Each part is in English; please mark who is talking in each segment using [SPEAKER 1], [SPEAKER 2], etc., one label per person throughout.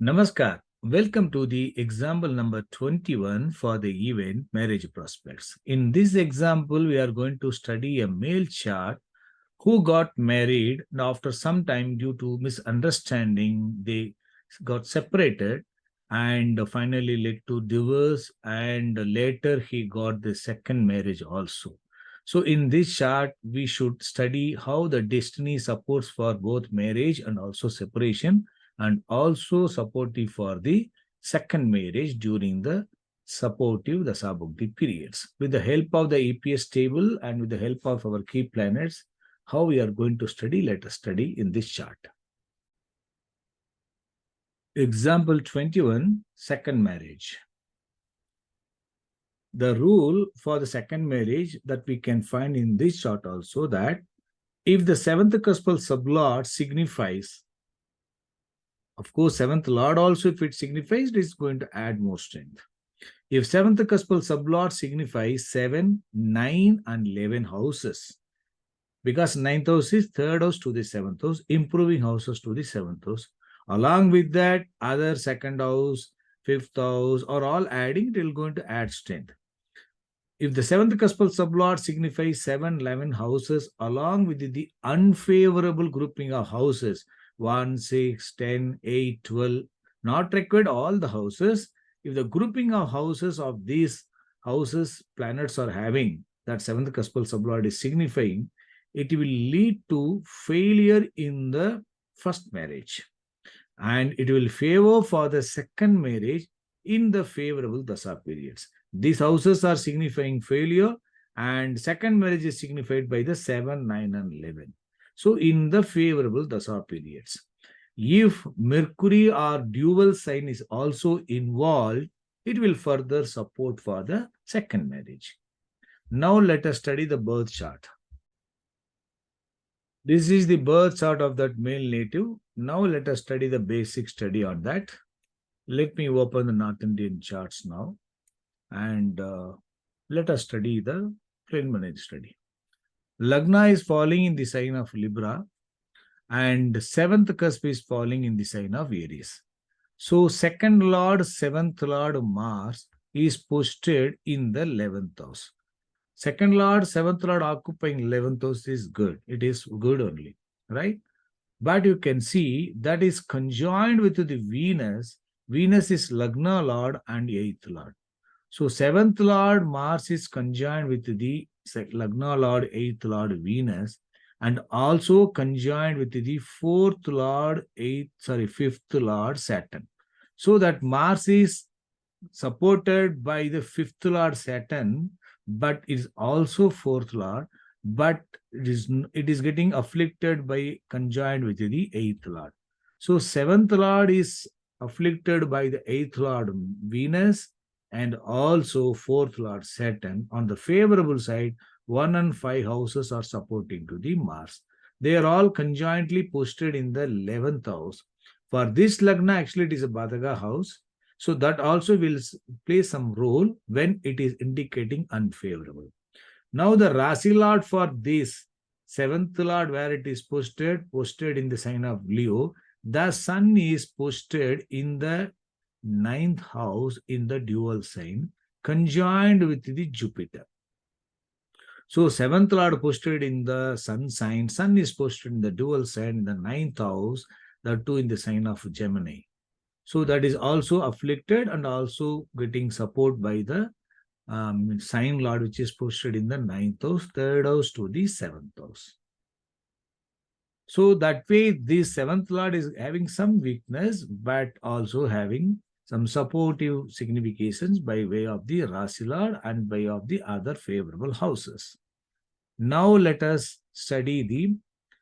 [SPEAKER 1] Namaskar. Welcome to the example number 21 for the event Marriage Prospects. In this example, we are going to study a male chart who got married and after some time due to misunderstanding. They got separated and finally led to divorce, and later he got the second marriage also. So in this chart, we should study how the destiny supports for both marriage and also separation, and also supportive for the second marriage during the supportive Dasabhukti periods. With the help of the EPS table and with the help of our key planets, how we are going to study, let us study in this chart. Example 21, second marriage. The rule for the second marriage that we can find in this chart also, that if the seventh cuspal sublord signifies, of course, seventh lord also, if it signifies, it is going to add more strength. If seventh cuspal sublord signifies 7, 9, and 11 houses, because ninth house is third house to the seventh house, improving houses to the seventh house. Along with that, other second house, fifth house, are all adding, it will going to add strength. If the seventh cuspal sublord signifies 7, 11 houses, along with the unfavorable grouping of houses, 1, 6, 10, 8, 12, not required all the houses. If the grouping of houses of these houses planets are having, that seventh cuspal sublord is signifying, it will lead to failure in the first marriage. And it will favor for the second marriage in the favorable dasa periods. These houses are signifying failure, and second marriage is signified by the 7, 9, and 11. So in the favorable dasa periods, if Mercury or dual sign is also involved, it will further support for the second marriage. Now let us study the birth chart. This is the birth chart of that male native. Now let us study the basic study on that. Let me open the North Indian charts now, and let us study the preliminary study. Lagna is falling in the sign of Libra, and seventh cusp is falling in the sign of Aries. So second lord, seventh lord Mars is posted in the 11th house. Second lord, seventh lord occupying 11th house is good. It is good only, right? But you can see that is conjoined with the Venus. Venus is Lagna lord and 8th lord. So 7th lord Mars is conjoined with the Lagna lord, 8th lord Venus, and also conjoined with the 4th lord, 5th lord Saturn. So that Mars is supported by the 5th lord Saturn, but is also 4th lord, but it is getting afflicted by conjoined with the 8th lord. So 7th lord is afflicted by the 8th lord Venus and also 4th lord Saturn. On the favorable side, 1 and 5 houses are supporting to the Mars. They are all conjointly posted in the 11th house. For this Lagna, actually it is a Badhaga house. So that also will play some role when it is indicating unfavorable. Now the Rasi Lord for this 7th Lord, where it is posted in the sign of Leo, the Sun is posted in the 9th house in the dual sign, conjoined with the Jupiter. So 7th Lord posted in the Sun sign, Sun is posted in the dual sign in the 9th house, the two in the sign of Gemini. So that is also afflicted and also getting support by the sign lord, which is posted in the 9th house, 3rd house to the 7th house. So that way, this 7th lord is having some weakness, but also having some supportive significations by way of the Rasi lord and by way of the other favorable houses. Now let us study the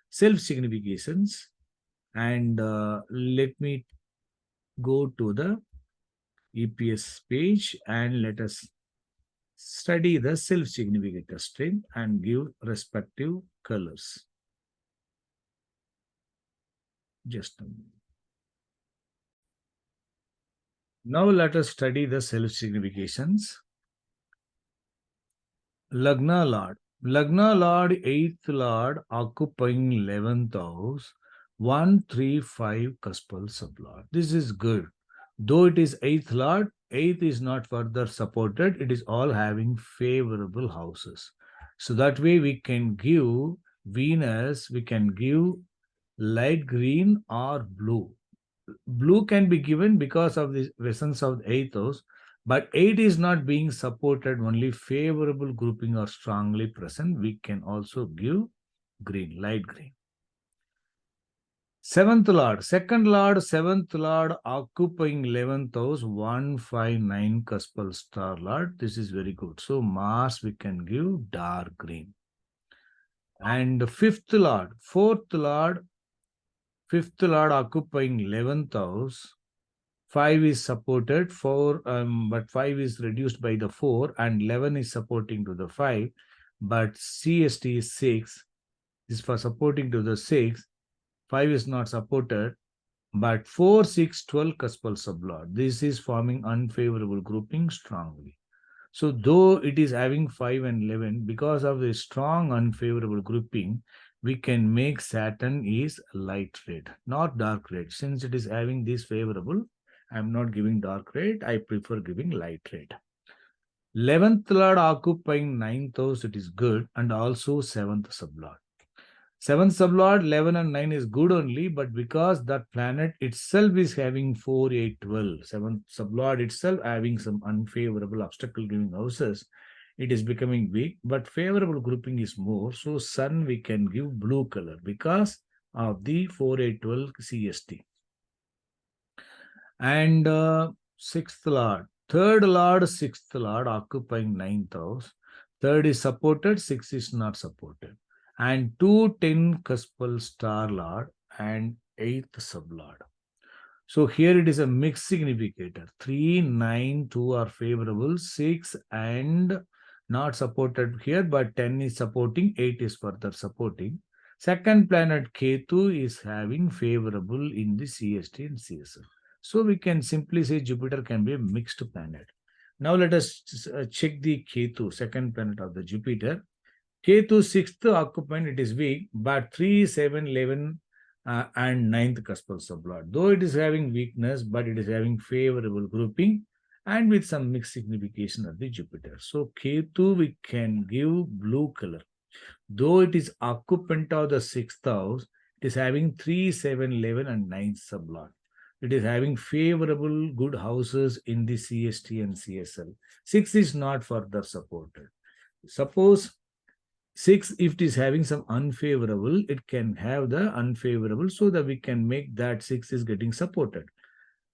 [SPEAKER 1] self-significations, and let me go to the EPS page and let us study the self-significant string and give respective colors. Just a minute. Now let us study the self-significations. Lagna Lord, 8th Lord occupying 11th house, 1, 3, 5 cuspal sublord. This is good. Though it is 8th lord, 8th is not further supported. It is all having favorable houses. So that way we can give Venus, we can give light green or blue. Blue can be given because of the presence of the 8th house, but 8 is not being supported, only favorable grouping are strongly present. We can also give green, light green. 7th lord, second lord, 7th lord occupying 11th house, 1, 5, 9 cuspal star lord. This is very good. So Mars we can give dark green. And 5th lord, 4th lord, 5th lord occupying 11th house. 5 is supported, 4, but 5 is reduced by the 4, and 11 is supporting to the 5, but CST is 6. This is for supporting to the 6. 5 is not supported, but 4, 6, 12 cuspal sublord. This is forming unfavorable grouping strongly. So though it is having 5 and 11, because of the strong unfavorable grouping, we can make Saturn is light red, not dark red. Since it is having this favorable, I am not giving dark red. I prefer giving light red. 11th lord occupying 9th house, it is good, and also 7th sublord. 7th sublord, 11 and 9 is good only, but because that planet itself is having 4, 8, 12, 7th sublord itself having some unfavorable obstacle giving houses, it is becoming weak, but favorable grouping is more. So Sun we can give blue color because of the 4, 8, 12 CST. And 6th lord, 3rd lord, 6th lord occupying 9th house. 3rd is supported, 6 is not supported. And 2, 10 cuspal star lord and 8th sublord. So here it is a mixed significator. 3, 9, 2 are favorable, 6 and not supported here, but 10 is supporting, 8 is further supporting. Second planet Ketu is having favorable in the CST and CSL. So we can simply say Jupiter can be a mixed planet. Now let us check the Ketu, second planet of the Jupiter. Ketu 6th occupant, it is weak, but 3, 7, 11 and 9th cuspal sublord. Though it is having weakness, but it is having favorable grouping and with some mixed signification of the Jupiter. So Ketu we can give blue color. Though it is occupant of the 6th house, it is having 3, 7, 11 and 9th sublord. It is having favorable good houses in the CST and CSL. 6 is not further supported. Suppose 6, if it is having some unfavorable, it can have the unfavorable so that we can make that 6 is getting supported.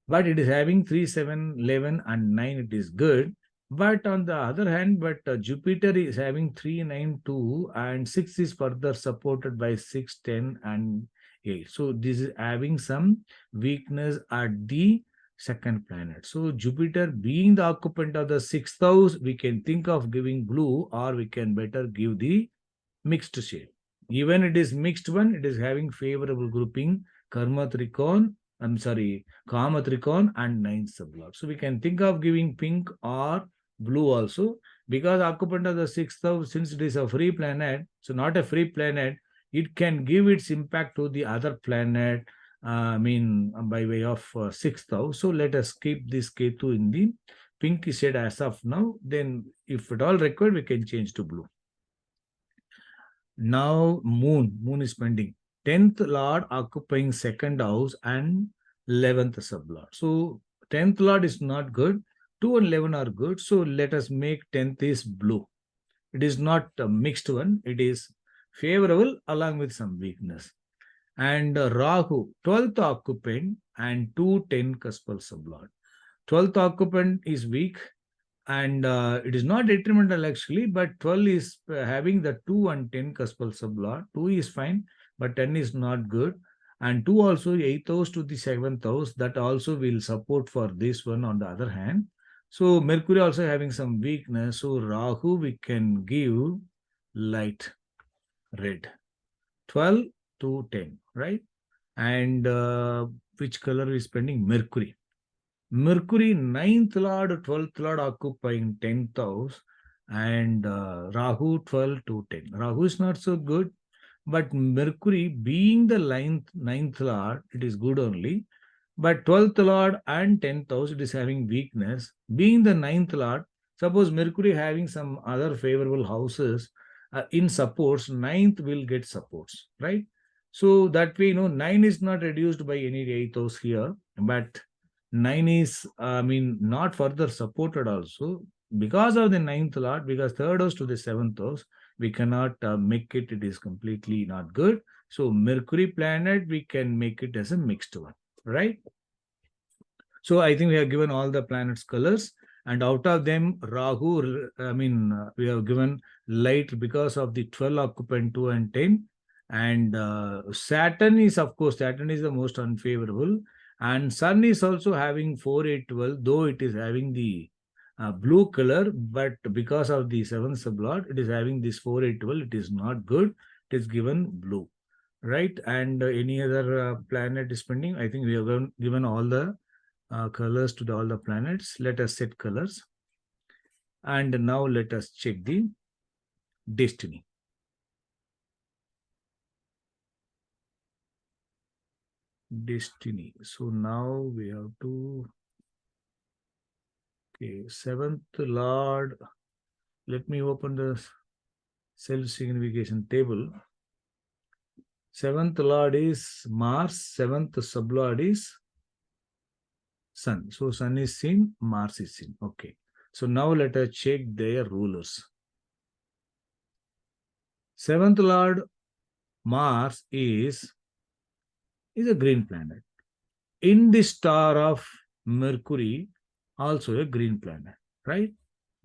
[SPEAKER 1] But it is having 3, 7, 11 and 9, it is good. But on the other hand, Jupiter is having 3, 9, 2 and 6 is further supported by 6, 10 and 8. So this is having some weakness at the second planet. So Jupiter being the occupant of the 6th house, we can think of giving blue or we can better give the mixed shade. Even it is mixed one, it is having favorable grouping, Kama Trikon and 9th sublord. So we can think of giving pink or blue also because occupant of the 6th house, since it is a free planet, so not a free planet, it can give its impact to the other planet, by way of 6th house. So let us keep this Ketu in the pink shade as of now. Then if at all required, we can change to blue. Now moon is pending. 10th lord occupying 2nd house and 11th sublord. So 10th lord is not good. 2 and 11 are good. So let us make 10th is blue. It is not a mixed one. It is favorable along with some weakness. And Rahu, 12th occupant and 2, 10 cuspal sublord. 12th occupant is weak. And it is not detrimental actually, but 12 is having the 2 and 10 cuspal sublord. 2 is fine, but 10 is not good. And 2 also 8th house to the 7th house, that also will support for this one on the other hand. So Mercury also having some weakness. So Rahu we can give light red. 12 to 10, right? And which color is pending? Mercury. Mercury 9th lord, 12th lord occupying 10th house and Rahu 12 to 10. Rahu is not so good, But Mercury being the ninth lord, it is good only. But 12th lord and 10th house, it is having weakness. Being the ninth lord, suppose Mercury having some other favorable houses in supports, ninth will get supports, right? So that way, 9 is not reduced by any 8th house here, but 9 is, not further supported also because of the ninth lord, because third house to the seventh house, we cannot make it, it is completely not good. So Mercury planet, we can make it as a mixed one, right? So I think we have given all the planets colors, and out of them, Rahu, we have given light because of the 12 occupant 2 and 10. And Saturn is, of course, Saturn is the most unfavorable. And Sun is also having 4, 8, 12, though it is having the blue color, but because of the 7th sublord, it is having this 4, 8, 12. It is not good. It is given blue, right? And any other planet is pending. I think we have given all the colors to all the planets. Let us set colors. And now let us check the destiny. Destiny. So now we have to, okay, 7th lord. Let me open the self-signification table. 7th lord is Mars, 7th sublord is Sun. So Sun is seen, Mars is seen. Okay. So now let us check their rulers. 7th lord Mars is a green planet. In the star of Mercury, also a green planet, right?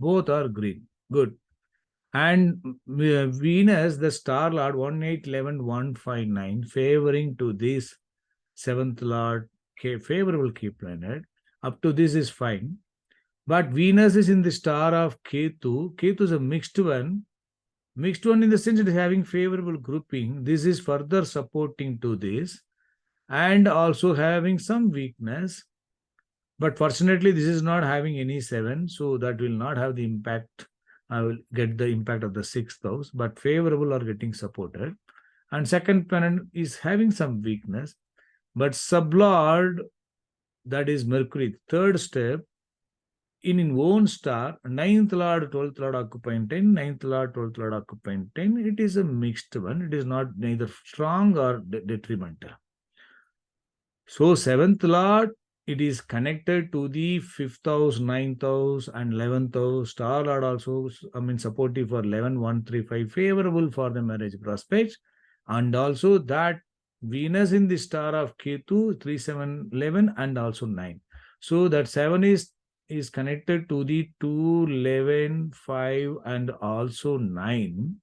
[SPEAKER 1] Both are green. Good. And Venus, the star lord 1811159, favoring to this 7th lord favorable key planet. Up to this is fine. But Venus is in the star of Ketu. Ketu is a mixed one. Mixed one in the sense it is having favorable grouping. This is further supporting to this and also having some weakness. But fortunately, this is not having any 7, so that will not have the impact. I will get the impact of the 6th house, but favorable are getting supported. And second planet is having some weakness, but sublord, that is Mercury, third step, in own star, 9th lord, 12th lord occupying 10, 9th lord, 12th lord occupying 10, it is a mixed one. It is not neither strong or detrimental. So 7th lord, it is connected to the 5th house, 9th house, and 11th house. Star lord also, supportive for 11, 1, 3, 5, favorable for the marriage prospects. And also that Venus in the star of Ketu, 3, 7, 11, and also 9. So that 7 is connected to the 2, 11, 5, and also 9.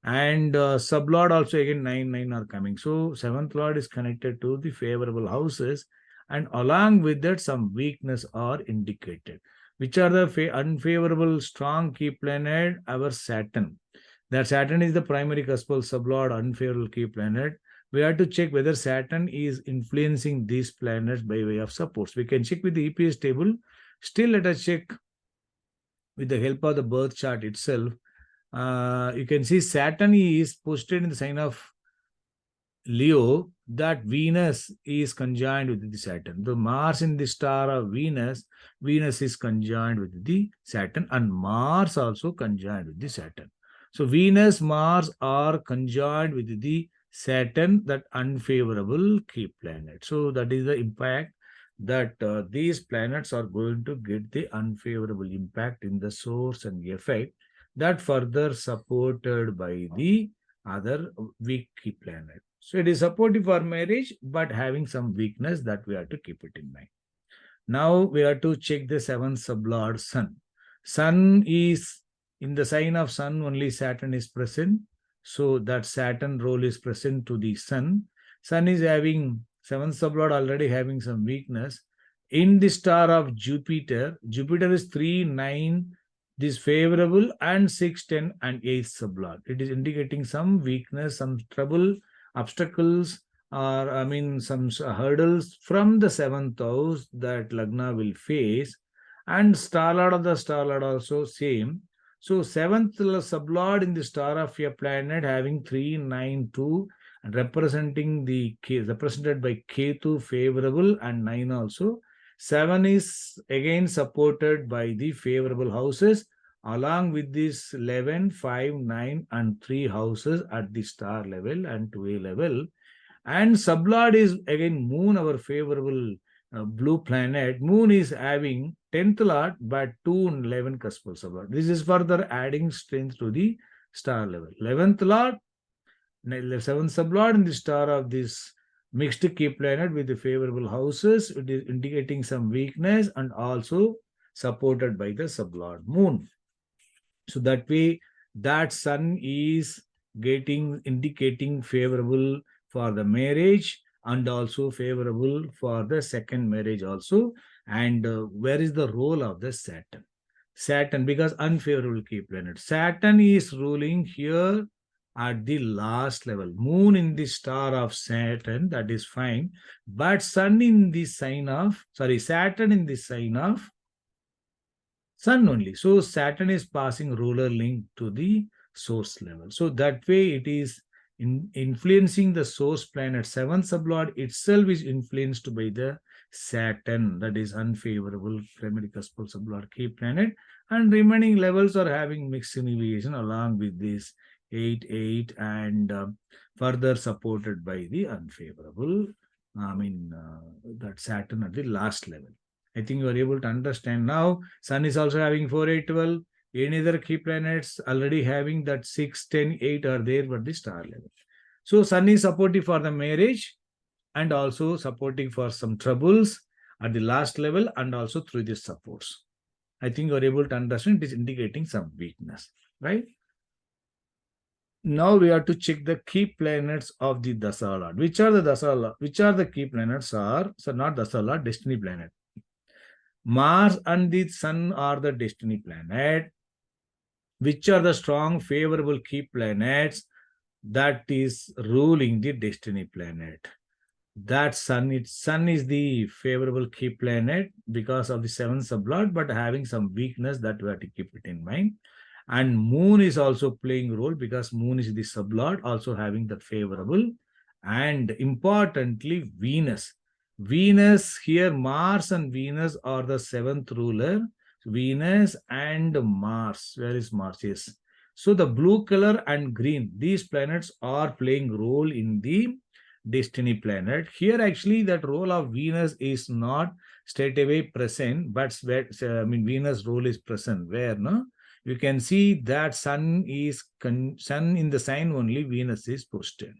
[SPEAKER 1] And sublord also again 9, 9 are coming. So 7th lord is connected to the favorable houses, and along with that some weakness are indicated. Which are the unfavorable strong key planet? Our Saturn. That Saturn is the primary cuspal sublord unfavorable key planet. We have to check whether Saturn is influencing these planets by way of supports. We can check with the EPS table. Still, let us check with the help of the birth chart itself. You can see Saturn is posted in the sign of Leo, that Venus is conjoined with the Saturn. The Mars in the star of Venus, Venus is conjoined with the Saturn, and Mars also conjoined with the Saturn. So Venus, Mars are conjoined with the Saturn, that unfavorable key planet. So that is the impact that these planets are going to get the unfavorable impact in the source and effect, that further supported by the other weak key planet. So it is supportive for marriage, but having some weakness, that we have to keep it in mind. Now we have to check the 7th sublord Sun. Sun is in the sign of Sun, only Saturn is present. So that Saturn role is present to the Sun. Sun is having 7th sublord already having some weakness. In the star of Jupiter, Jupiter is 3, 9, this favorable, and 6, 10, and 8 sublord. It is indicating some weakness, some trouble, obstacles, or some hurdles from the 7th house that Lagna will face. And star lord of the star lord also same. So seventh sublord in the star of a planet having 3, 9, 2, and representing the K, represented by Ketu favorable and 9 also. 7 is again supported by the favorable houses along with this 11, 5, 9 and 3 houses at the star level and 2A level. And sublord is again moon, our favorable blue planet. Moon is having 10th lord but 2 and 11 cuspal sublord. This is further adding strength to the star level. 11th lord, 7th sublord in the star of this mixed key planet with the favorable houses. It is indicating some weakness and also supported by the sublord moon. So that way, that sun is getting indicating favorable for the marriage and also favorable for the second marriage also. And where is the role of the Saturn? Saturn, because unfavorable key planet. Saturn is ruling here at the last level. Moon in the star of Saturn, that is fine. But Sun in the sign of, Saturn in the sign of Sun only. So Saturn is passing ruler link to the source level. So that way it is influencing the source planet. Seventh sublord itself is influenced by the Saturn, that is unfavorable primary cuspal sublord key planet, and remaining levels are having mixed inhibition along with this 8, 8 and further supported by the unfavorable, that Saturn at the last level. I think you are able to understand now. Sun is also having 4, 8, 12. Any other key planets already having that 6, 10, 8 are there but the star level. So Sun is supportive for the marriage and also supporting for some troubles at the last level and also through the supports. I think you are able to understand it is indicating some weakness, right? Now we have to check the key planets of the Dasala. Which are the Dasala? Which are the key planets are, so not Dasala, destiny planet. Mars and the Sun are the destiny planet. Which are the strong favorable key planets that is ruling the destiny planet? That Sun is the favorable key planet because of the seventh sublord, but having some weakness that we have to keep it in mind. And Moon is also playing role because Moon is the sublord, also having that favorable. And importantly, Venus. Venus here, Mars and Venus are the seventh ruler. Venus and Mars. Where is Mars? Yes. So the blue color and green, these planets are playing role in the destiny planet. Here, actually, that role of Venus is not straight away present, but Venus role is present. Where, no? You can see that Sun in the sign only, Venus is posted.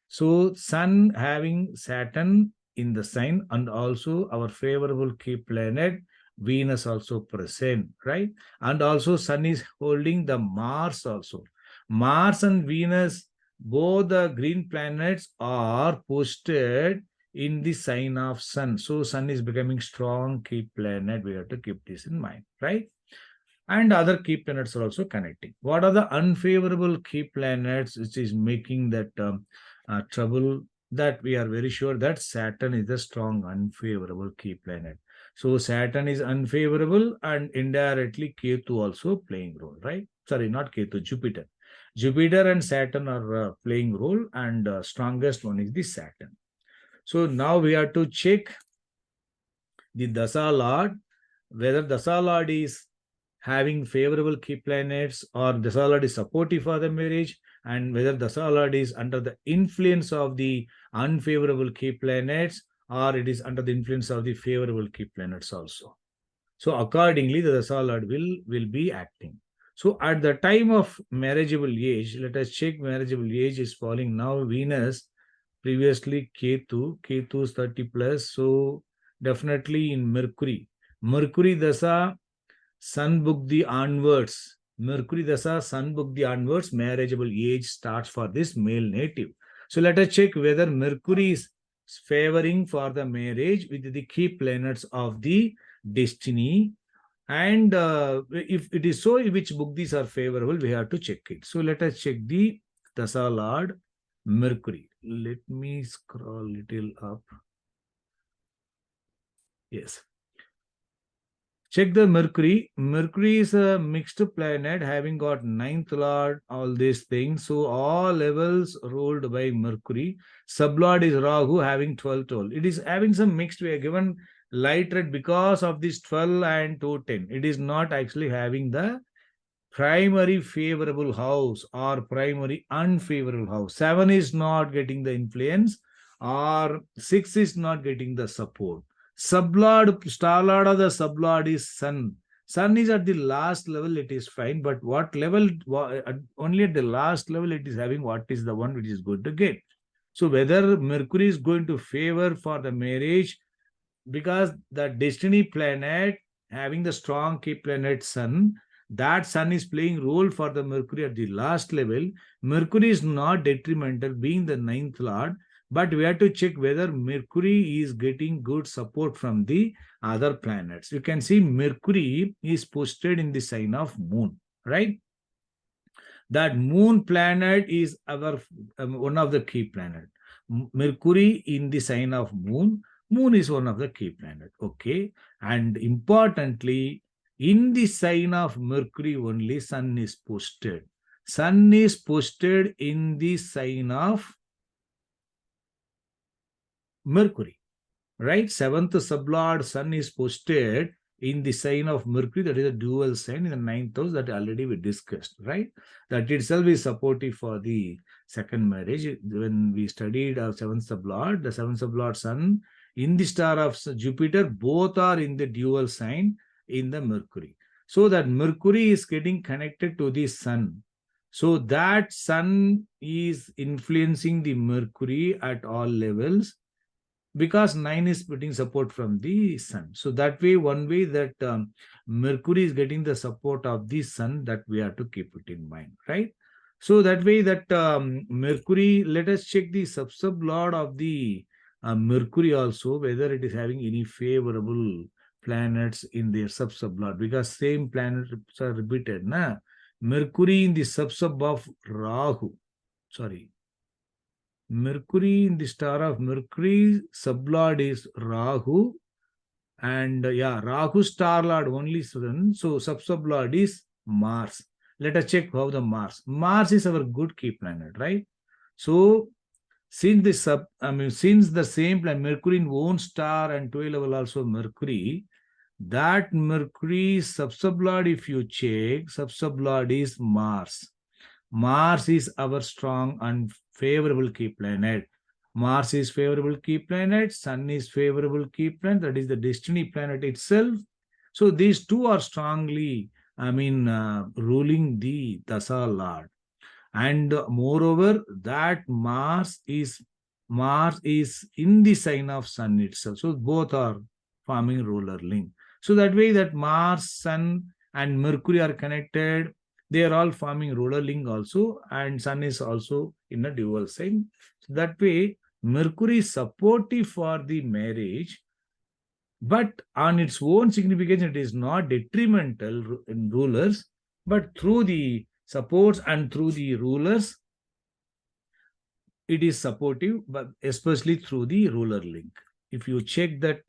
[SPEAKER 1] So Sun having Saturn in the sign and also our favorable key planet Venus also present, right? And also Sun is holding the Mars also. Mars and Venus, both the green planets are posted in the sign of Sun. So Sun is becoming strong key planet. We have to keep this in mind, right? And other key planets are also connecting. What are the unfavorable key planets which is making that trouble? That we are very sure that Saturn is a strong unfavorable key planet. So Saturn is unfavorable and indirectly Ketu also playing role, right? Sorry, not Ketu, Jupiter. Jupiter and Saturn are playing role, and strongest one is the Saturn. So now we have to check the Dasa Lord, whether Dasa Lord is having favorable key planets or Dasa Lord is supportive for the marriage, and whether Dasa Lord is under the influence of the unfavorable key planets or it is under the influence of the favorable key planets also. So accordingly, the Dasa Lord will be acting. So at the time of marriageable age, let us check marriageable age is falling now. Venus, previously Ketu is 30 plus. So definitely in Mercury. Mercury Dasa, Sun Bukti onwards. Mercury Dasa, Sun Bukti onwards, marriageable age starts for this male native. So let us check whether Mercury is favoring for the marriage with the key planets of the destiny. And if it is so, which Buktis are favorable, we have to check it. So let us check the Dasa Lord Mercury. Let me scroll little up. Yes. Check the Mercury. Mercury is a mixed planet having got ninth lord, all these things. So all levels ruled by Mercury. Sublord is Rahu having 12 12. It is having some mixed. We are given light red because of this 12 and 210. It is not actually having the primary favorable house or primary unfavorable house. 7 is not getting the influence or 6 is not getting the support. Sublord, star lord of the sublord is Sun. Sun is at the last level, it is fine. But what level, only at the last level, it is having what is the one which is going to get. So whether Mercury is going to favor for the marriage, because the destiny planet having the strong key planet Sun, that Sun is playing role for the Mercury at the last level. Mercury is not detrimental being the ninth lord, but we have to check whether Mercury is getting good support from the other planets. You can see Mercury is posted in the sign of Moon, right? That Moon planet is our one of the key planet. Mercury in the sign of Moon. Moon is one of the key planet. Okay. And importantly, in the sign of Mercury only Sun is posted. Sun is posted in the sign of Mercury, right? Seventh sublord Sun is posted in the sign of Mercury, that is a dual sign in the ninth house that already we discussed, right? That itself is supportive for the second marriage. When we studied our seventh sublord, the seventh sublord Sun in the star of Jupiter, both are in the dual sign in the Mercury. So that Mercury is getting connected to the Sun. So that Sun is influencing the Mercury at all levels, because 9 is putting support from the Sun. So that way, one way that Mercury is getting the support of the Sun, that we have to keep it in mind, right? So that way that Mercury, let us check the sub-lord of the Mercury also, whether it is having any favorable planets in their sub-lord, because same planets are repeated. Na? Mercury in the sub of Rahu, sorry, Mercury in the star of Mercury, sublord is Rahu, and Rahu star lord only Sun. So sublord is Mars. Let us check how the Mars. Mars is our good key planet, right? So since since the same planet, Mercury in own star and 12 level also Mercury, that Mercury sublord, if you check, sublord is Mars. Mars is our strong and favorable key planet. Mars is favorable key planet. Sun is favorable key planet. That is the destiny planet itself. So these two are strongly, ruling the Dasa Lord. And moreover, that Mars is in the sign of Sun itself. So both are forming ruler link. So that way that Mars, Sun, and Mercury are connected. They are all forming ruler link also, and Sun is also in a dual sign. So that way, Mercury is supportive for the marriage, but on its own significance, it is not detrimental in rulers, but through the supports and through the rulers, it is supportive, but especially through the ruler link. If you check that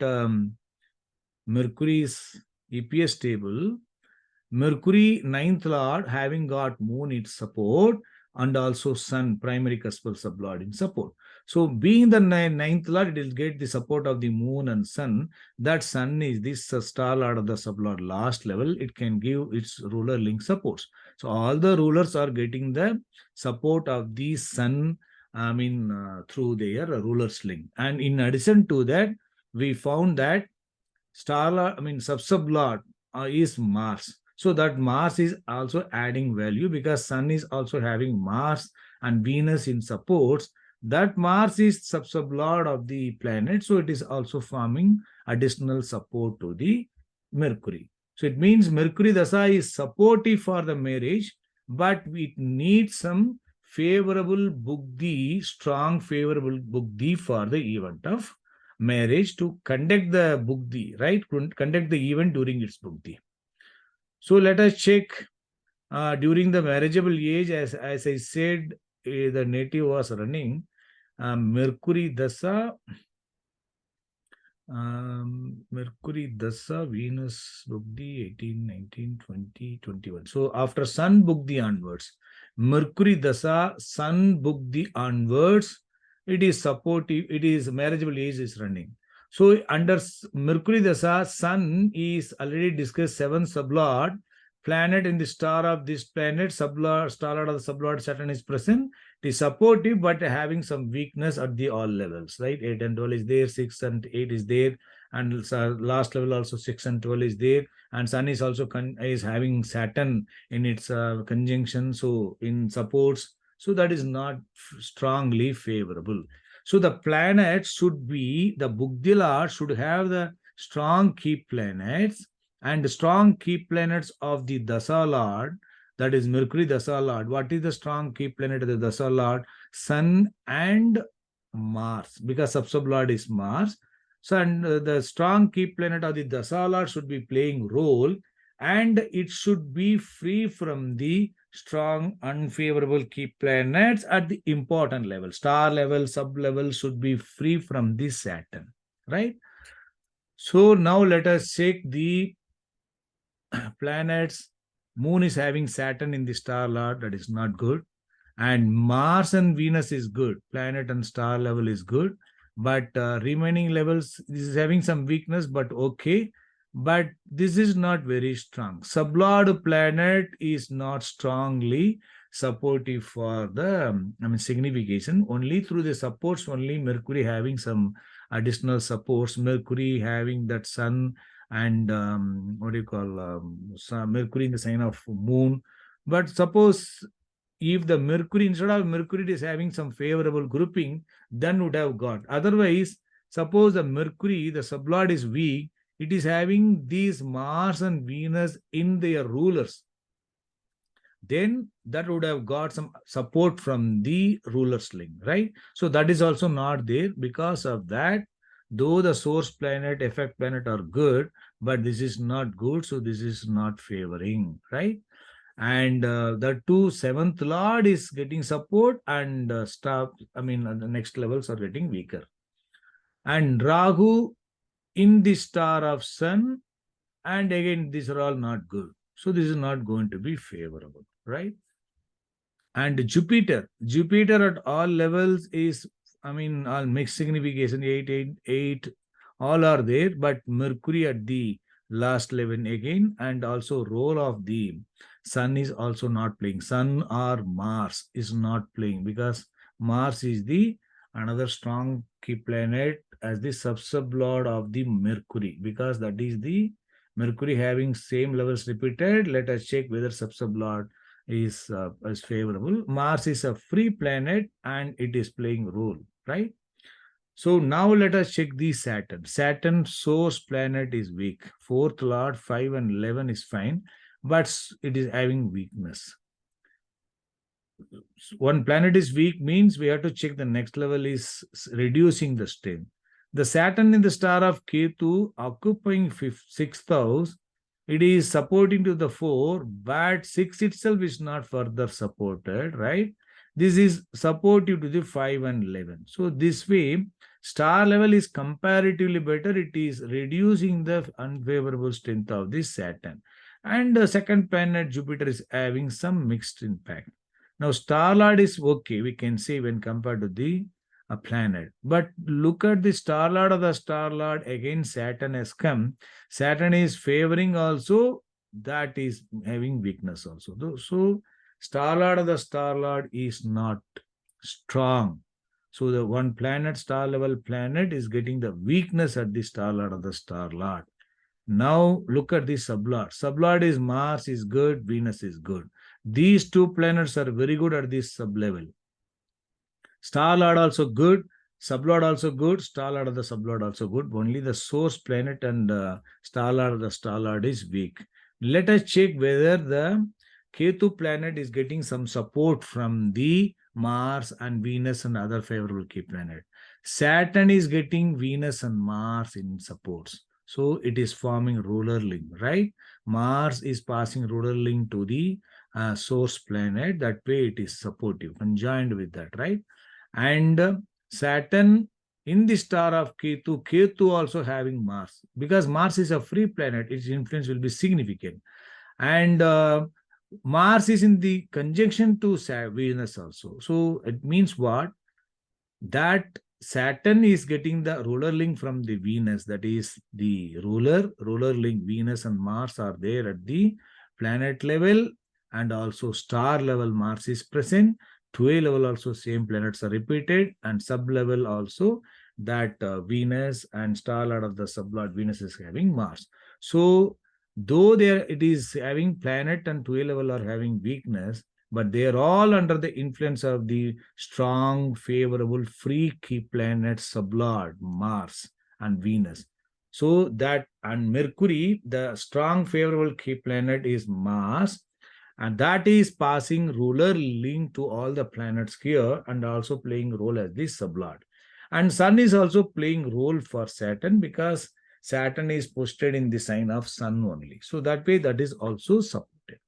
[SPEAKER 1] Mercury's EPS table, Mercury, ninth lord, having got Moon its support, and also Sun, primary cuspal sublord in support. So being the ninth lord, it will get the support of the Moon and Sun. That Sun is this star lord of the sublord last level. It can give its ruler link supports. So all the rulers are getting the support of the Sun, through their rulers link. And in addition to that, we found that star lord, sub-sublord is Mars. So that Mars is also adding value, because Sun is also having Mars and Venus in supports. That Mars is sub-sublord of the planet. So it is also forming additional support to the Mercury. So it means Mercury Dasa is supportive for the marriage, but it needs some favorable Buddhi, strong favorable Buddhi for the event of marriage to conduct the Buddhi, right? Conduct the event during its Buddhi. So let us check during the marriageable age, as I said, the native was running Mercury Dasa Mercury Dasa, Venus Bugdi 18, 19, 20, 21. So after Sun Bugdi onwards, Mercury Dasa, Sun Bugdi onwards, it is supportive, it is marriageable age is running. So under Mercury Dasa, Sun is already discussed 7 sublord, planet in the star of this planet, sublord, star lord of the sublord Saturn is present. It is supportive, but having some weakness at the all levels, right? 8 and 12 is there, 6 and 8 is there, and last level also 6 and 12 is there, and Sun is also is having Saturn in its conjunction, so in supports, so that is not strongly favorable. So the planets should be, the Bugdila should have the strong key planets, and the strong key planets of the Dasa Lord, that is Mercury Dasa Lord. What is the strong key planet of the Dasa Lord? Sun and Mars, because sub Lord is Mars. So, and the strong key planet of the Dasa Lord should be playing role, and it should be free from the strong unfavorable key planets at the important level. Star level, sub level should be free from this Saturn, right? So now let us check the planets. Moon is having Saturn in the star lord, that is not good. And Mars and Venus is good. Planet and star level is good. But remaining levels, this is having some weakness, but okay. But this is not very strong. Sublord planet is not strongly supportive for the signification. Only through the supports, only Mercury having some additional supports. Mercury having that Sun and what do you call Mercury in the sign of Moon. But suppose if the Mercury, instead of Mercury, it is having some favorable grouping, then would have got. Otherwise, suppose the Mercury, the sublord is weak, it is having these Mars and Venus in their rulers, then that would have got some support from the ruler's link, right? So that is also not there. Because of that, though the source planet, effect planet are good, but this is not good, so this is not favoring, right? And the 7th lord is getting support, and the next levels are getting weaker. And Rahu in the star of Sun, and again these are all not good, so this is not going to be favorable, right? And Jupiter at all levels is, all mixed signification, 8, all are there, but Mercury at the last level again, and also role of the Sun is also not playing. Sun or Mars is not playing, because Mars is the another strong key planet as the sub-sublord of the Mercury, because that is the Mercury having same levels repeated. Let us check whether sub-sublord is favorable. Mars is a free planet and it is playing role, right? So now let us check the Saturn. Saturn source planet is weak. 4th lord, 5 and 11 is fine, but it is having weakness. One planet is weak means we have to check the next level is reducing the strength. The Saturn in the star of Ketu occupying 6th house, it is supporting to the 4, but 6 itself is not further supported, right? This is supportive to the 5 and 11. So this way, star level is comparatively better. It is reducing the unfavorable strength of this Saturn. And the second planet, Jupiter, is having some mixed impact. Now, star lord is okay, we can say, when compared to the planet. But look at the star lord of the star lord, again Saturn has come. Saturn is favoring also, that is having weakness also. So star lord of the star lord is not strong. So the one planet, star level planet, is getting the weakness at the star lord of the star lord. Now look at the sublord. Sublord is Mars is good, Venus is good. These two planets are very good at this sub-level. Star Lord also good, sublord also good, star lord of the sublord also good. Only the source planet and star lord of the star lord is weak. Let us check whether the Ketu planet is getting some support from the Mars and Venus and other favorable key planet. Saturn is getting Venus and Mars in supports. So it is forming ruler link, right? Mars is passing ruler link to the source planet. That way it is supportive, conjoined with that, right? And Saturn in the star of Ketu also having Mars. Because Mars is a free planet, its influence will be significant. And Mars is in the conjunction to Venus also. So it means what? That Saturn is getting the ruler link from the Venus. That is the ruler link. Venus and Mars are there at the planet level, and also star level Mars is present. 2A level also same planets are repeated, and sub level also that Venus and star lord of the sublord Venus is having Mars. So though there it is having planet and 2A level are having weakness, but they are all under the influence of the strong, favorable, free key planets, sublord, Mars and Venus. So that, and Mercury, the strong, favorable key planet is Mars, and that is passing ruler link to all the planets here and also playing role as the sublord. And Sun is also playing role for Saturn because Saturn is posted in the sign of Sun only. So that way that is also supported.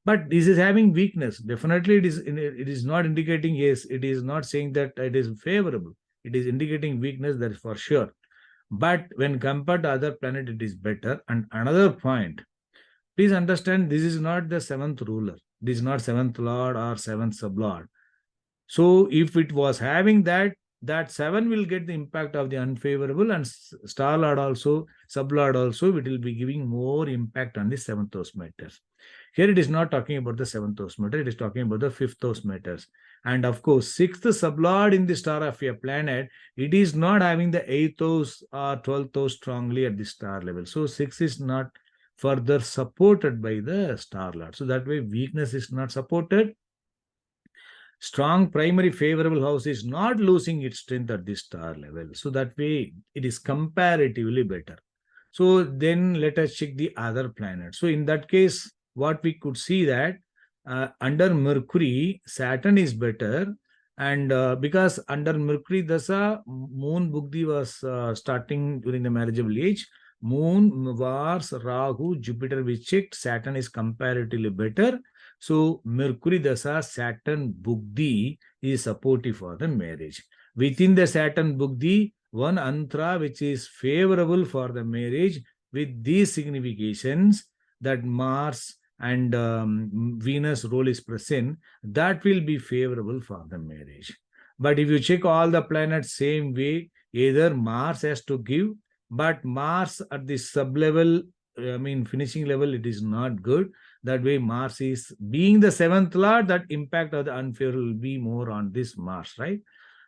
[SPEAKER 1] But this is having weakness. Definitely it is not indicating, yes, it is not saying that it is favorable. It is indicating weakness, that is for sure. But when compared to other planet, it is better. And another point, please understand, this is not the seventh ruler. This is not seventh lord or seventh sublord. So if it was having that, that 7 will get the impact of the unfavorable, and star lord also, sublord also, it will be giving more impact on the seventh house matters. Here it is not talking about the seventh house matter, it is talking about the fifth house matters. And of course, sixth sublord in the star of a planet, it is not having the eighth house or 12th house strongly at the star level. So 6 is not further supported by the star lord. So that way weakness is not supported. Strong primary favorable house is not losing its strength at the star level. So that way it is comparatively better. So then let us check the other planets. So in that case, what we could see that under Mercury, Saturn is better. And because under Mercury Dasa, Moon Bugdi was starting during the marriageable age. Moon, Mars, Rahu, Jupiter we checked, Saturn is comparatively better. So Mercury Dasa, Saturn Bugdi is supportive for the marriage. Within the Saturn Bugdi, one antra which is favorable for the marriage with these significations, that Mars and Venus role is present, that will be favorable for the marriage. But if you check all the planets same way, either Mars has to give, but Mars at the sub-level, finishing level, it is not good. That way Mars is being the seventh lord, that impact of the unfavorable will be more on this Mars, right?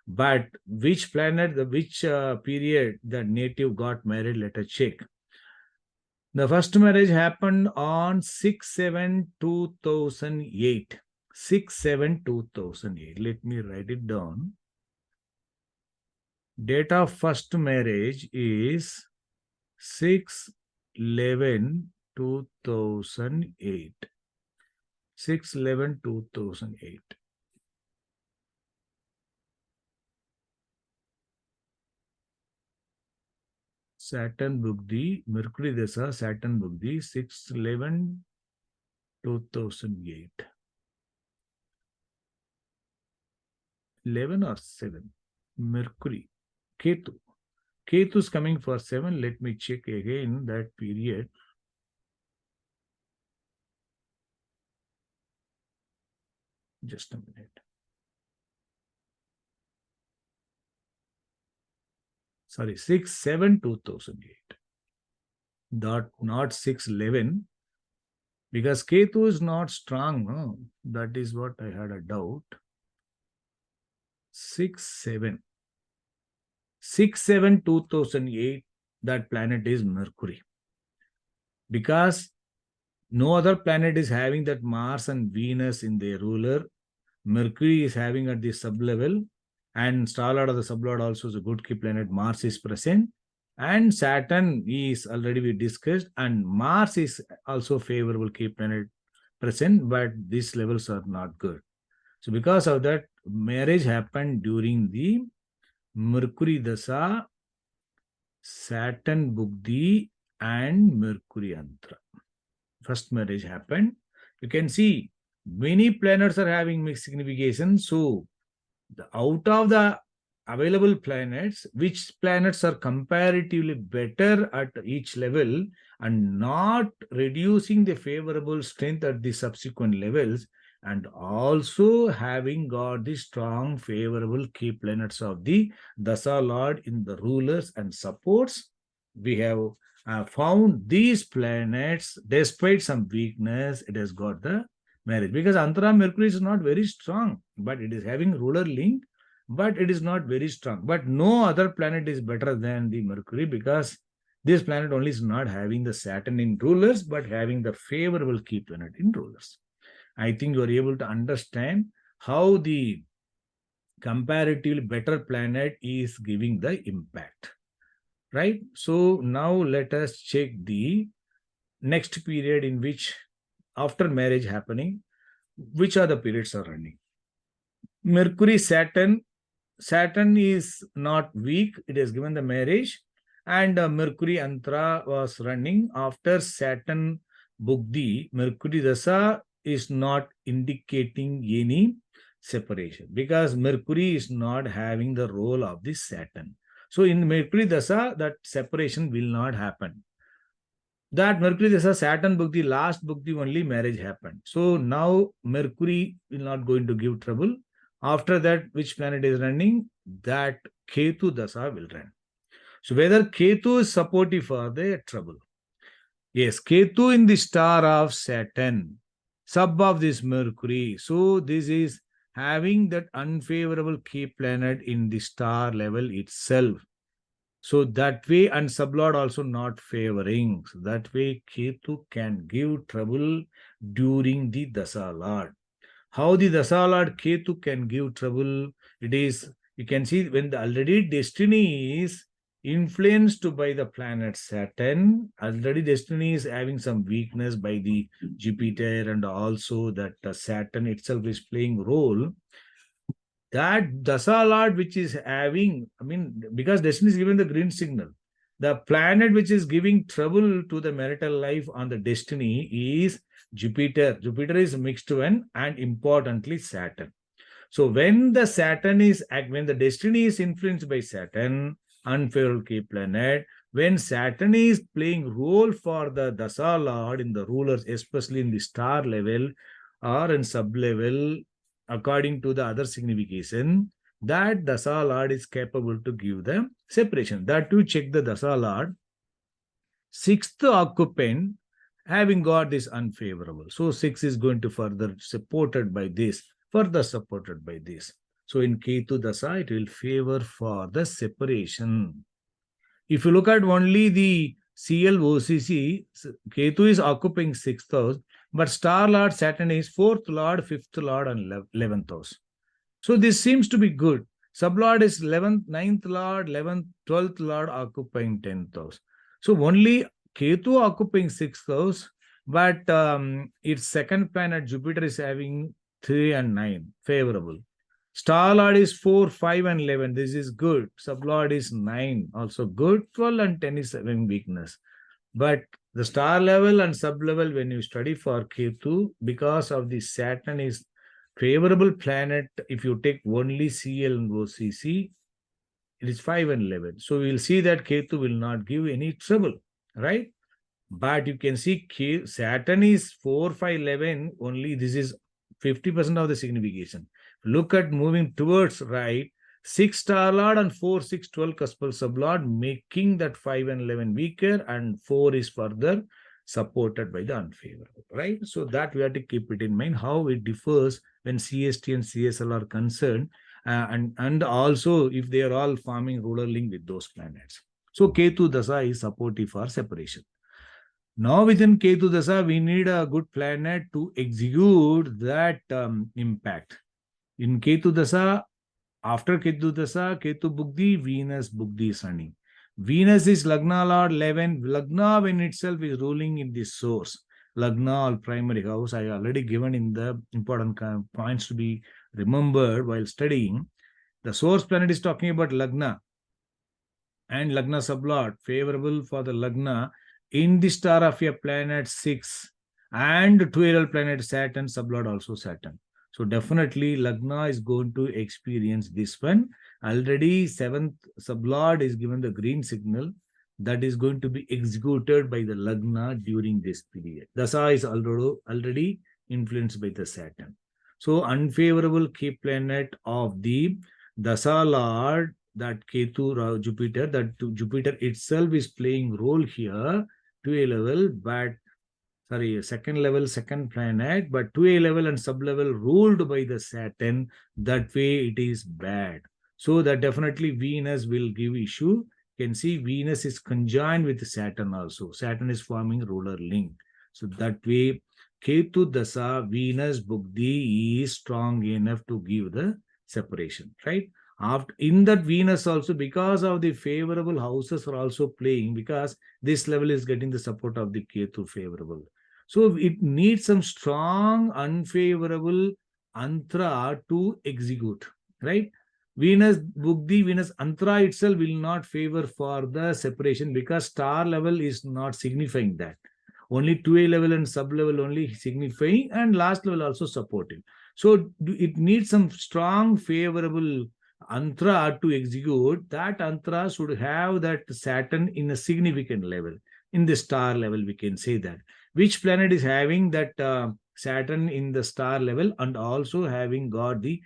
[SPEAKER 1] But which planet, which period the native got married, let us check. The first marriage happened on 6/7/2008. 6/7/2008. Let me write it down. Date of first marriage is 6/11/2008. 6/11/2008. Saturn Bugdi, Mercury Desa, Saturn Bugdi, 6/11/2008. 11 or 7? Mercury. Ketu. Ketu is coming for 7. Let me check again that period. Just a minute. Sorry, 6/7/2008. Not 6/11. Because Ketu is not strong. No? That is what I had a doubt. 6/7. 6/7/2008, that planet is Mercury. Because no other planet is having that Mars and Venus in their ruler. Mercury is having at the sub-level, and star lord of the sublord also is a good key planet. Mars is present, and Saturn is already we discussed, and Mars is also favorable key planet present, but these levels are not good. So because of that, marriage happened during the Mercury Dasa, Saturn Bugdi, and Mercury Antra. First marriage happened. You can see many planets are having mixed signification. So out of the available planets, which planets are comparatively better at each level and not reducing the favorable strength at the subsequent levels, and also having got the strong favorable key planets of the Dasa Lord in the rulers and supports. We have found these planets, despite some weakness, it has got the marriage, because Antara Mercury is not very strong, but it is having ruler link, but it is not very strong. But no other planet is better than the Mercury, because this planet only is not having the Saturn in rulers, but having the favorable key planet in rulers. I think you are able to understand how the comparatively better planet is giving the impact, right? So now let us check the next period in which, after marriage happening, which are the periods are running. Mercury, Saturn is not weak, it has given the marriage, and Mercury Antara was running after Saturn Bugdi. Mercury Dasa is not indicating any separation, because Mercury is not having the role of the Saturn. So in Mercury Dasa, that separation will not happen. That Mercury Dasa, Saturn Bhakti, last Bhakti only marriage happened. So now Mercury will not going to give trouble. After that, which planet is running? That Ketu Dasa will run. So whether Ketu is supportive for the trouble. Yes, Ketu in the star of Saturn, sub of this Mercury. So this is having that unfavorable key planet in the star level itself. So that way, and sublord also not favoring. So that way, Ketu can give trouble during the Dasa Lord. How the Dasa Lord Ketu can give trouble? It is, you can see when the already destiny is influenced by the planet Saturn, already destiny is having some weakness by the Jupiter, and also that Saturn itself is playing role. That Dasa Lord which is having, because destiny is given the green signal, the planet which is giving trouble to the marital life on the destiny is Jupiter. Jupiter is mixed one, and importantly Saturn. So when the destiny is influenced by Saturn, unfavorable key planet, when Saturn is playing role for the Dasa Lord in the rulers, especially in the star level or in sub level, according to the other signification, that Dasa Lord is capable to give the separation. That to check the Dasa Lord, sixth occupant having got this unfavorable. So 6 is going to further supported by this, further supported by this. So in Ketu Dasa, it will favor for the separation. If you look at only the CLOCC, Ketu is occupying 6th house, but star lord Saturn is 4th lord, 5th lord, and 11th house. So this seems to be good. Sublord is 11th, 9th lord, 11th, 12th lord occupying 10th house. So only Ketu occupying 6th house, but its second planet Jupiter is having 3 and 9, favorable. Star Lord is 4, 5, and 11. This is good. Sublord is 9, also good. 12 and 10 is having weakness. But the star level and sub level, when you study for Ketu, because of the Saturn is favorable planet, if you take only CL and OCC, it is 5 and 11. So we will see that Ketu will not give any trouble, right? But you can see Saturn is 4, 5, 11. Only this is 50% of the signification. Look at moving towards right, 6 star lord and 4, 6, 12 cuspal sublord, making that 5 and 11 weaker, and 4 is further supported by the unfavorable, right? So that we have to keep it in mind, how it differs when CST and CSL are concerned, and also if they are all forming ruler link with those planets. So Ketu Dasa is supportive for separation. Now within Ketu Dasa, we need a good planet to execute that impact. In Ketu Dasa, after Ketu Dasa, Ketu Bugdi, Venus Bugdi is running. Venus is Lagna Lord 11. Lagna in itself is ruling in the source. Lagna or primary house, I already given in the important points to be remembered while studying. The source planet is talking about Lagna and Lagna sublord, favorable for the Lagna in the star of a planet 6 and 12 planet Saturn, sublord also Saturn. So definitely Lagna is going to experience this one. Already seventh sublord is given the green signal that is going to be executed by the Lagna during this period. Dasa is already influenced by the Saturn. So unfavorable key planet of the Dasa Lord, that Ketu Jupiter, that Jupiter itself is playing role here to a level, but second level, second planet, but 2A level and sub-level ruled by the Saturn. That way it is bad. So that definitely Venus will give issue. You can see Venus is conjoined with Saturn also. Saturn is forming ruler link. So that way, Ketu Dasa, Venus Bugdi is strong enough to give the separation, right? After in that Venus also, because of the favorable houses are also playing, because this level is getting the support of the Ketu favorable. So it needs some strong unfavorable antra to execute, right? Venus Bugdi, Venus antra itself will not favor for the separation because star level is not signifying that. Only 2A level and sub level only signifying, and last level also supporting. So it needs some strong favorable antra to execute. That antra should have that Saturn in a significant level. In the star level, we can say that. Which planet is having that Saturn in the star level and also having got the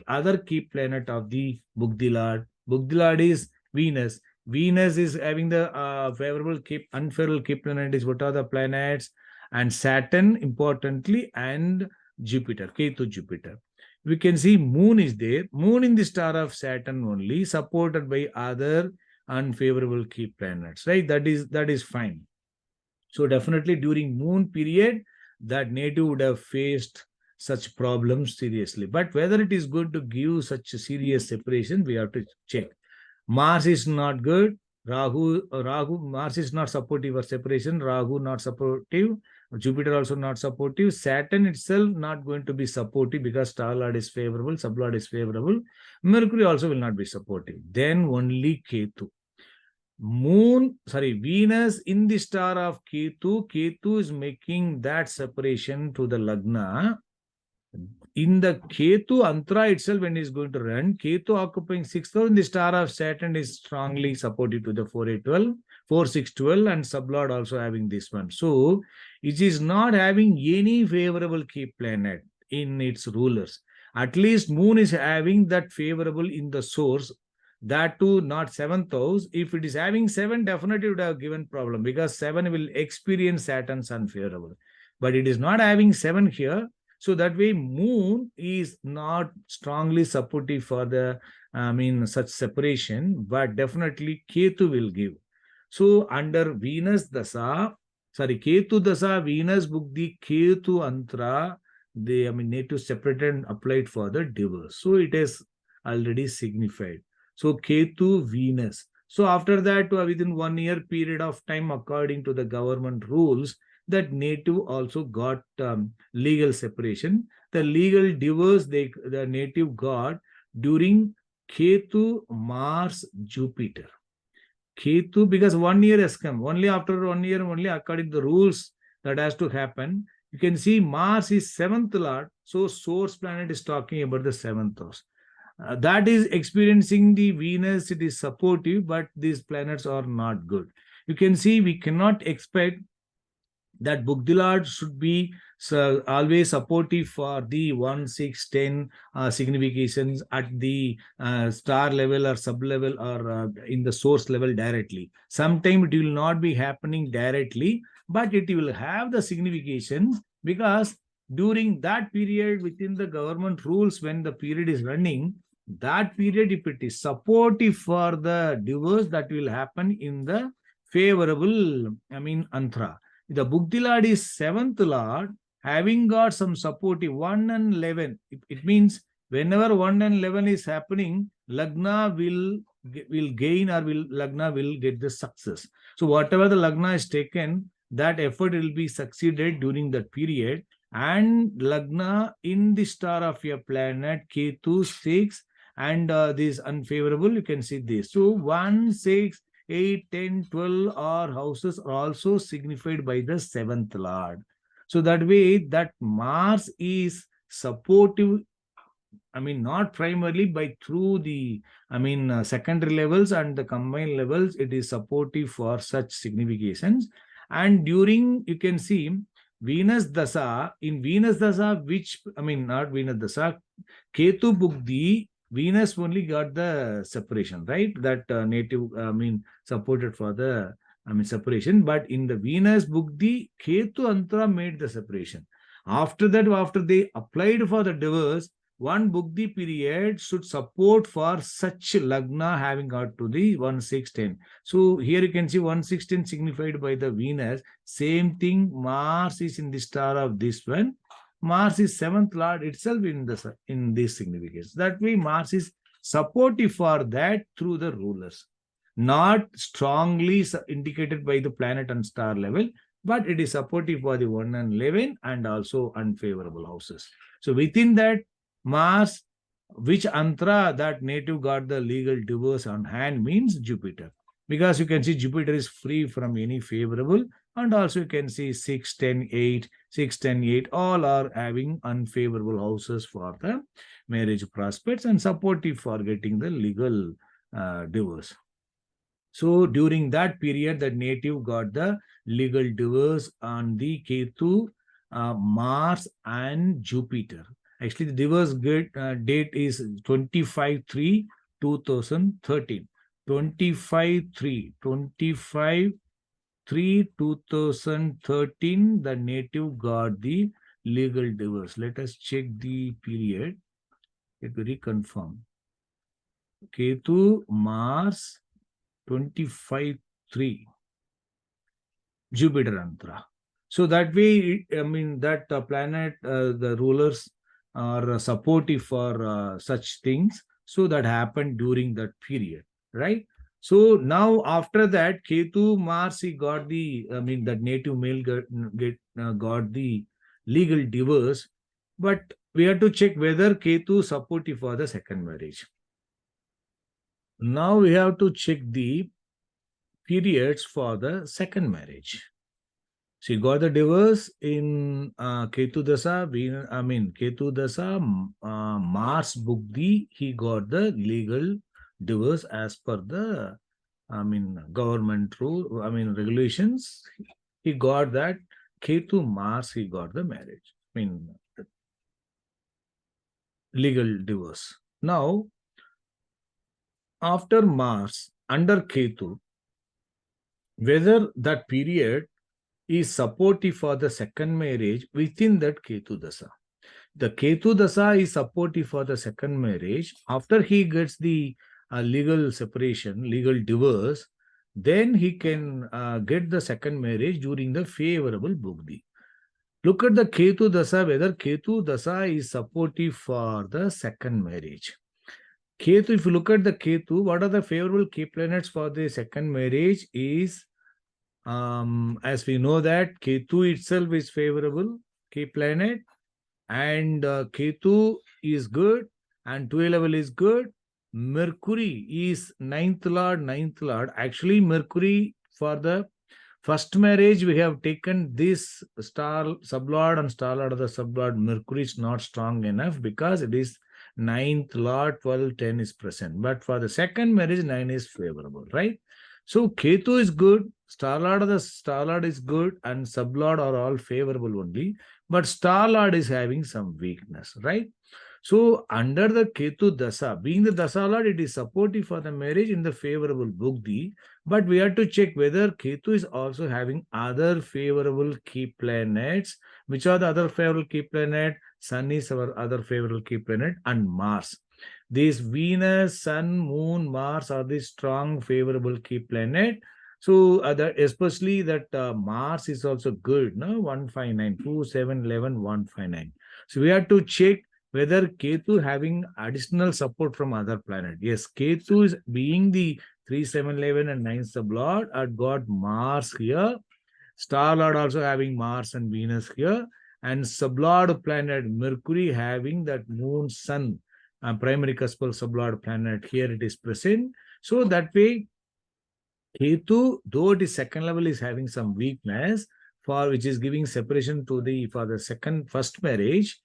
[SPEAKER 1] other key planet of the Bugdilad. Bugdilad is Venus. Venus is having the favorable key, unfavorable key planet is what are the planets, and Saturn importantly, and Jupiter, Ketu Jupiter. We can see Moon is there. Moon in the star of Saturn only, supported by other unfavorable key planets, right? That is fine. So definitely during Moon period, that native would have faced such problems seriously. But whether it is good to give such a serious separation, we have to check. Mars is not good. Mars is not supportive for separation. Rahu not supportive. Jupiter also not supportive. Saturn itself not going to be supportive because star lord is favorable, sublord is favorable. Mercury also will not be supportive. Then only Ketu. Venus in the star of Ketu. Ketu is making that separation to the Lagna. In the Ketu Antra itself, when he's going to run, Ketu occupying 6th house in the star of Saturn is strongly supportive to the 4-8-12, 4-6-12, and sublord also having this one. So it is not having any favorable key planet in its rulers. At least Moon is having that favorable in the source. That too, not 7th house. If it is having 7, definitely would have given problem because 7 will experience Saturn's unfavorable. But it is not having 7 here. So that way, Moon is not strongly supportive for the, such separation, but definitely Ketu will give. So under Venus Dasa, Ketu Dasa, Venus Bugdi, Ketu Antra, native separated and applied for the divorce. So it is already signified. So Ketu, Venus. So after that, within 1 year period of time, according to the government rules, that native also got legal separation. The legal divorce the native got during Ketu, Mars, Jupiter. Ketu, because 1 year has come. Only after 1 year, only according to the rules that has to happen. You can see Mars is 7th lord. So source planet is talking about the 7th house. That is experiencing the Venus. It is supportive, but these planets are not good. You can see we cannot expect that Bugdilad should be always supportive for the 1, 6, 10 significations at the star level or sub level or in the source level directly. Sometimes it will not be happening directly, but it will have the signification because during that period within the government rules, when the period is running, that period, if it is supportive for the divorce, that will happen in the favorable, antra. The Bugdilad is 7th lord, having got some supportive 1 and 11. It means whenever 1 and 11 is happening, Lagna will gain or Lagna will get the success. So whatever the Lagna is taken, that effort will be succeeded during that period. And Lagna in the star of your planet, Ketu 6, and this unfavorable, you can see this. So 1, 6, 8, 10, 12 or houses are also signified by the 7th lord. So that way, that Mars is supportive. Not primarily by through the, secondary levels and the combined levels, it is supportive for such significations. And during, you can see Venus Dasa, in Venus Dasa, which, not Venus Dasa, Ketu Bugdi, Venus only got the separation, right? That native, supported for the, separation. But in the Venus Bugdi, Ketu Antra made the separation. After that, after they applied for the divorce, one Bugdi period should support for such Lagna having got to the 1/6/10. So here you can see 1/6/10 signified by the Venus. Same thing, Mars is in the star of this one. Mars is seventh lord itself in this significance. That way, Mars is supportive for that through the rulers. Not strongly indicated by the planet and star level, but it is supportive for the 1 and 11 and also unfavorable houses. So within that, Mars, which antra that native got the legal divorce on hand means Jupiter. Because you can see Jupiter is free from any favorable, and also you can see 6, 10, 8, 6, 10, 8, all are having unfavorable houses for the marriage prospects and supportive for getting the legal divorce. So during that period, the native got the legal divorce on the Ketu, Mars and Jupiter. Actually, the divorce date is 25/3/2013. 25/3/2013, the native got the legal divorce. Let us check the period. Let me reconfirm. Ketu, Mars, 25/3, Jupiter Antra. So that way, that planet, the rulers are supportive for such things. So that happened during that period, right? So now after that, Ketu, Mars, he got the, that native male got the legal divorce. But we have to check whether Ketu supportive for the second marriage. Now we have to check the periods for the second marriage. She got the divorce in Ketu Dasa, Ketu Dasa, Mars Bugdi, he got the legal divorce as per the, government rule, regulations. He got that. Ketu Mars, he got the marriage, legal divorce. Now, after Mars, under Ketu, whether that period is supportive for the second marriage within that Ketu Dasa. The Ketu Dasa is supportive for the second marriage. After he gets the legal separation, legal divorce, then he can get the second marriage during the favorable Bugdi. Look at the Ketu Dasa, whether Ketu Dasa is supportive for the second marriage. Ketu, if you look at the Ketu, what are the favorable key planets for the second marriage is, as we know that Ketu itself is favorable key planet, and Ketu is good, and 2 level is good. Mercury is ninth lord. Actually, Mercury for the first marriage, we have taken this star sublord and star lord of the sublord. Mercury is not strong enough because it is ninth lord, 12, 10 is present. But for the second marriage, 9 is favorable, right? So Ketu is good, star lord of the star lord is good, and sublord are all favorable only. But star lord is having some weakness, right? So under the Ketu Dasa, being the Dasa lord, it is supportive for the marriage in the favorable Bugdi. But we have to check whether Ketu is also having other favorable key planets. Which are the other favorable key planet? Sun is our other favorable key planet, and Mars. These Venus, Sun, Moon, Mars are the strong favorable key planet. So especially that Mars is also good, no? 159, 2, 7, 11, 159. So we have to check whether Ketu having additional support from other planet. Yes, Ketu is being the 3, 7, 11 and 9 sublord. I've got Mars here. Star Lord also having Mars and Venus here. And sublord planet Mercury having that Moon, Sun, primary cuspal sublord planet. Here it is present. So that way, Ketu, though it is second level, is having some weakness for which is giving separation to the for the first marriage.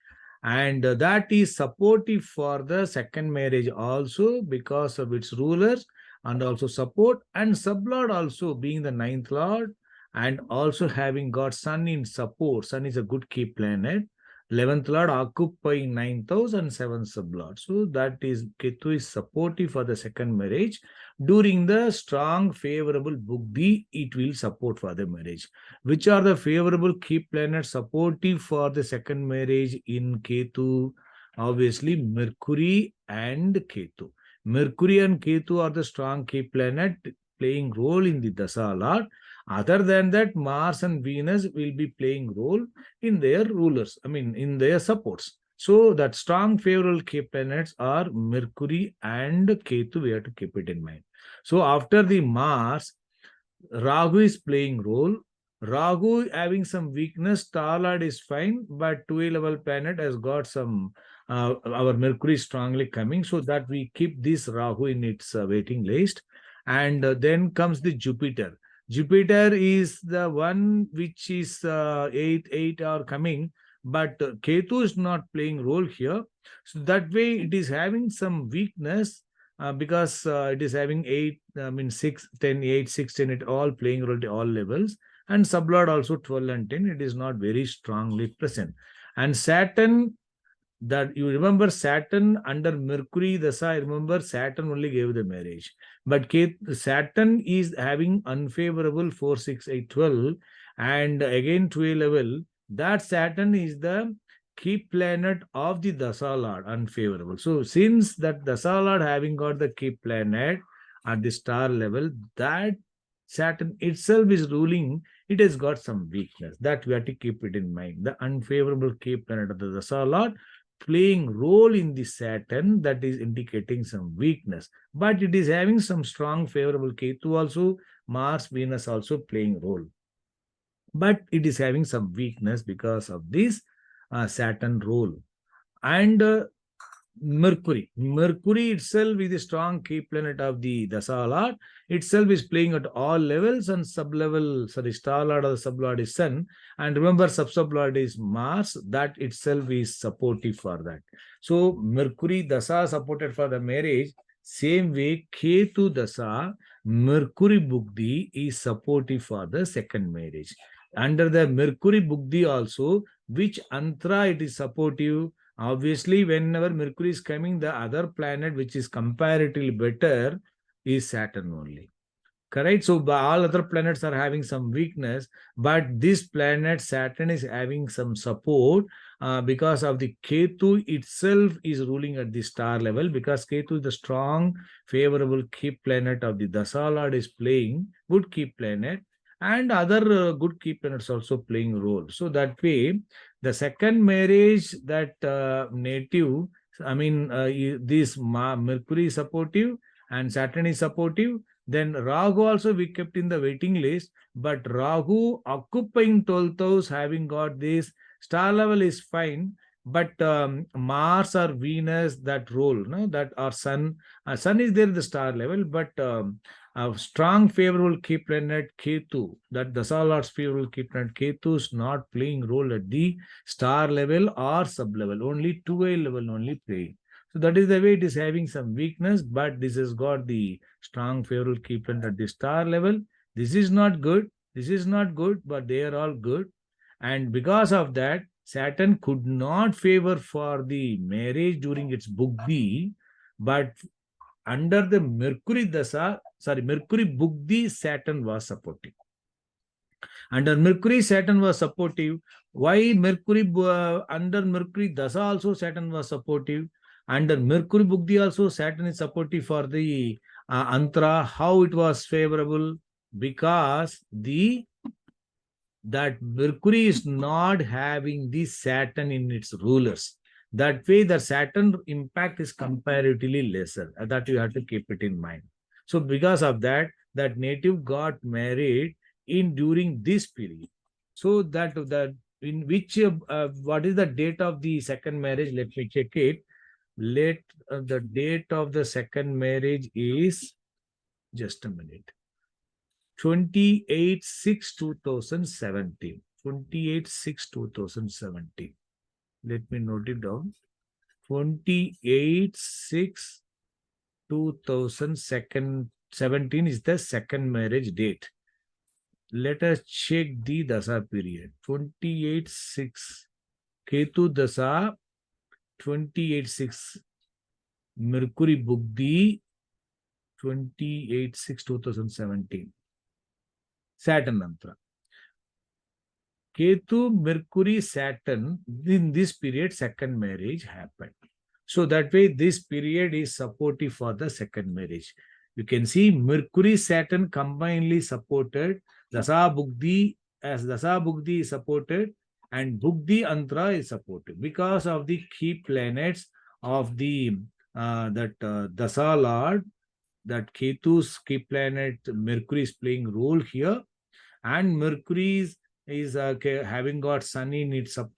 [SPEAKER 1] And that is supportive for the second marriage also because of its rulers and also support, and sublord also being the ninth lord and also having got sun in support. Sun is a good key planet. 11th lord occupying 9th house and 7th sublord. So that is Ketu is supportive for the second marriage. During the strong favorable Buddhi, it will support for the marriage. Which are the favorable key planets supportive for the second marriage in Ketu? Obviously, Mercury and Ketu. Mercury and Ketu are the strong key planet playing role in the Dasa Lord. Other than that, Mars and Venus will be playing role in their rulers, in their supports. So that strong favorable key planets are Mercury and Ketu. We have to keep it in mind. So after the Mars, Rahu is playing role. Rahu having some weakness. Star Lord is fine, but 2A level planet has got some. Our Mercury is strongly coming, so that we keep this Rahu in its waiting list. And then comes the Jupiter. Jupiter is the one which is 8 are coming, but Ketu is not playing role here. So that way it is having some weakness because it is having 8, 6, 10, 8, 6, 10, it all playing role at all levels. And sublord also 12 and 10, it is not very strongly present. And Saturn, that you remember Saturn under Mercury Dasa, I remember Saturn only gave the marriage. But Saturn is having unfavorable 4, 6, 8, 12, and again 12 level. That Saturn is the key planet of the Dasa Lord, unfavorable. So since that Dasa Lord having got the key planet at the star level, that Saturn itself is ruling, it has got some weakness. That we have to keep it in mind. The unfavorable key planet of the Dasa Lord playing role in the Saturn, that is indicating some weakness. But it is having some strong favorable Ketu also, Mars, Venus also playing role. But it is having some weakness because of this Saturn role. And Mercury. Mercury itself is a strong key planet of the Dasa Lord. Itself is playing at all levels, and sub-level, sorry, star lord or the sub-lord is Sun. And remember, sub-lord is Mars. That itself is supportive for that. So Mercury Dasa supported for the marriage. Same way, Ketu Dasa, Mercury Buddhi is supportive for the second marriage. Under the Mercury Buddhi also, which Antra it is supportive. Obviously, whenever Mercury is coming, the other planet which is comparatively better is Saturn only. Correct? So all other planets are having some weakness, but this planet Saturn is having some support because of the Ketu itself is ruling at the star level, because Ketu is the strong, favorable key planet of the Dasa Lord is playing, good key planet, and other good key planets also playing role. So that way, the second marriage that native, this Mercury is supportive and Saturn is supportive. Then Rahu also we kept in the waiting list, but Rahu occupying 12th house, having got this star level is fine, but Mars or Venus, that role, no, that our Sun, Sun is there the star level, but a strong favorable key planet Ketu, that Dasa Lord's favorable key planet Ketu is not playing role at the star level or sub level, only 2A level only playing. So that is the way it is having some weakness, but this has got the strong favorable key planet at the star level. This is not good. This is not good, but they are all good. And because of that, Saturn could not favor for the marriage during its Buddhi, but under the Mercury Dasa, Mercury Buddhi, Saturn was supporting. Under Mercury, Saturn was supportive. Why Mercury, under Mercury Dasa also Saturn was supportive. Under Mercury Buddhi also Saturn is supportive for the Antra. How it was favorable? Because that Mercury is not having the Saturn in its rulers. That way, the Saturn impact is comparatively lesser. That you have to keep it in mind. So because of that, that native got married in during this period. So that in which what is the date of the second marriage? Let me check it. The date of the second marriage is, just a minute, 28/6/2017. 28/6/2017. Let me note it down. 28/6/2017 is the second marriage date. Let us check the Dasa period. 28/6 Ketu Dasa, 28/6 Mercury Bugdi, 28/6/2017. Saturn Mantra. Ketu, Mercury, Saturn, in this period, second marriage happened. So that way, this period is supportive for the second marriage. You can see Mercury, Saturn combinedly supported. Dasa Bugdi, as Dasa Bugdi is supported, and Bugdi Antra is supported because of the key planets of the Dasa Lord. That Ketu's key planet Mercury is playing role here, and Mercury is having got Sun in its star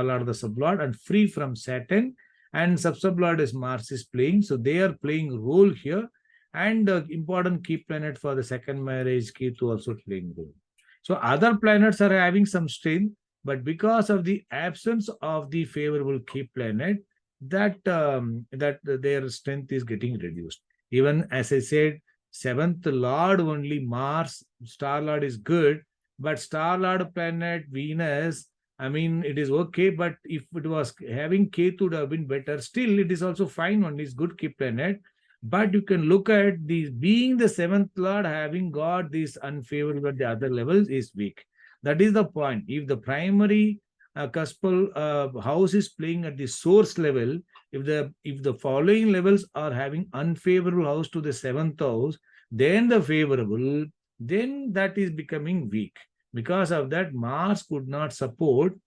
[SPEAKER 1] lord, the sublord, and free from Saturn, and sublord is Mars is playing. So they are playing role here, and important key planet for the second marriage, Ketu also playing role. So other planets are having some strength, but because of the absence of the favorable key planet, that their strength is getting reduced. Even as I said, seventh lord only Mars, star lord is good, but star lord planet Venus, I mean, it is okay, but if it was having Ketu would have been better. Still, it is also fine, one is good key planet. But you can look at these being the seventh lord, having got this unfavorable at the other levels is weak. That is the point. If the primary cuspal house is playing at the source level, if the following levels are having unfavorable house to the seventh house, then the favorable, then that is becoming weak. Because of that, Mars could not support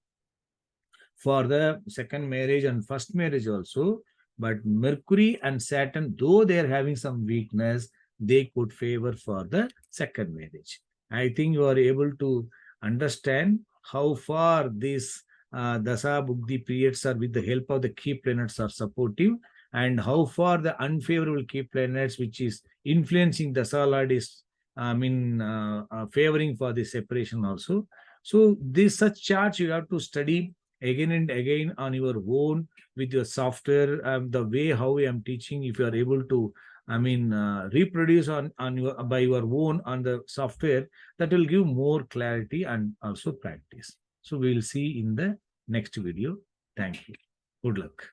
[SPEAKER 1] for the second marriage and first marriage also. But Mercury and Saturn, though they are having some weakness, they could favor for the second marriage. I think you are able to understand how far these Dasa Bugdi periods are, with the help of the key planets, are supportive, and how far the unfavorable key planets, which is influencing Dasa Lord, is favoring for the separation also. So this such charts you have to study again and again on your own with your software. The way how I am teaching, if you are able to reproduce on your by your own on the software, that will give more clarity and also practice. So we will see in the next video. Thank you. Good luck.